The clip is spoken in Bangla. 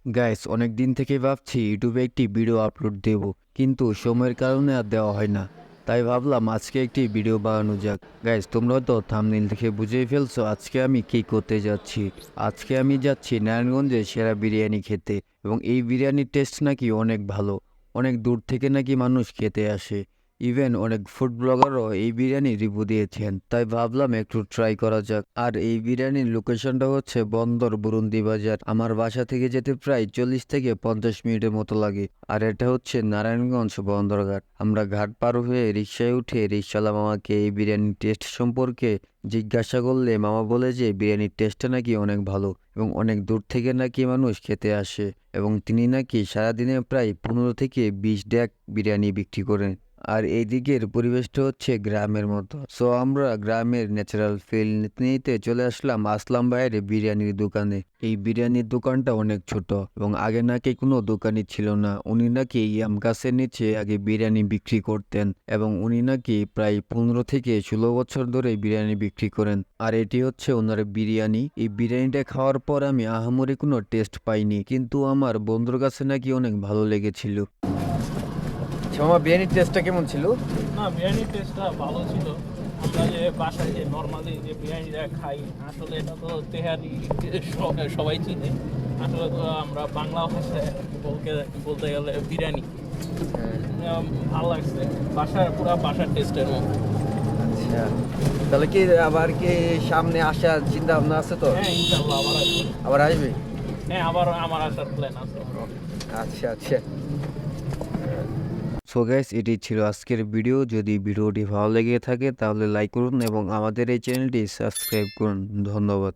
গাইস অনেক দিন থেকে ভাবছি ইউটিউবে একটি ভিডিও আপলোড দেব, কিন্তু সময়ের কারণে আর দেওয়া হয় না। তাই ভাবলাম আজকে একটি ভিডিও বানানো যাক। গাইস তোমরা তো থাম্বনেল দেখে বুঝেই ফেলছো আজকে আমি কি করতে যাচ্ছি। আজকে আমি যাচ্ছি নারায়ণগঞ্জে সেরা বিরিয়ানি খেতে, এবং এই বিরিয়ানির টেস্ট নাকি অনেক ভালো। অনেক দূর থেকে নাকি মানুষ খেতে আসে। ইভেন অনেক ফুড ব্লগারও এই বিরিয়ানি রিভিউ দিয়েছেন, তাই ভাবলাম একটু ট্রাই করা যাক। আর এই বিরিয়ানির লোকেশনটা হচ্ছে বন্দর বুরুন্দি বাজার। আমার বাসা থেকে যেতে প্রায় 40 থেকে 50 মিনিটের মতো লাগে। আর এটা হচ্ছে নারায়ণগঞ্জ বন্দরঘাট। আমরা ঘাট পার হয়ে রিক্সায় উঠে রিক্সাওয়ালা মামাকে এই বিরিয়ানির টেস্ট সম্পর্কে জিজ্ঞাসা করলে মামা বলে যে বিরিয়ানির টেস্টটা নাকি অনেক ভালো, এবং অনেক দূর থেকে নাকি মানুষ খেতে আসে, এবং তিনি নাকি সারাদিনে প্রায় 15 থেকে 20 ডেক বিরিয়ানি বিক্রি করেন। আর এই দিকের পরিবেশটা হচ্ছে গ্রামের মতো, সো আমরা গ্রামের ন্যাচারাল ফিল নিতে চলে আসলাম আসলাম ভাইয়ের বিরিয়ানির দোকানে। এই বিরিয়ানির দোকানটা অনেক ছোট, এবং আগে নাকি কোনো দোকানই ছিল না। উনি নাকি এই আম গাছের নিচে আগে বিরিয়ানি বিক্রি করতেন, এবং উনি নাকি প্রায় 15 থেকে 16 বছর ধরে বিরিয়ানি বিক্রি করেন। আর এটি হচ্ছে ওনার বিরিয়ানি। এই বিরিয়ানিটা খাওয়ার পর আমি আহামরি কোনো টেস্ট পাইনি, কিন্তু আমার বন্ধুর কাছে নাকি অনেক ভালো লেগেছিল। মামা বিরিয়ানির টেস্টটা কেমন ছিল? না, বিরিয়ানির টেস্টটা ভালো ছিল। আমরা যে বাসায় যে নর্মালি যে বিরিয়ানিটা খাই, আসলে এটা তো তেহারি সবাই চিনে। আসলে তো আমরা বাংলা ভাষায় বলতে বলতে গেলে বিরিয়ানি। ভালো লাগছে, পুরা বাসার টেস্টের মতো। আচ্ছা, তাহলে কি আবার কি সামনে আসার চিন্তা ভাবনা আছে তো? হ্যাঁ, ইনশাল্লাহ আবার আসবো। আবার আসবে? হ্যাঁ, আবার আমার আসার প্ল্যান আছে। আচ্ছা আচ্ছা। সো গাইস, এটি ছিল আজকের ভিডিও। যদি ভিডিওটি ভালো লেগে থাকে তাহলে লাইক করুন এবং আমাদের এই চ্যানেলটি সাবস্ক্রাইব করুন। ধন্যবাদ।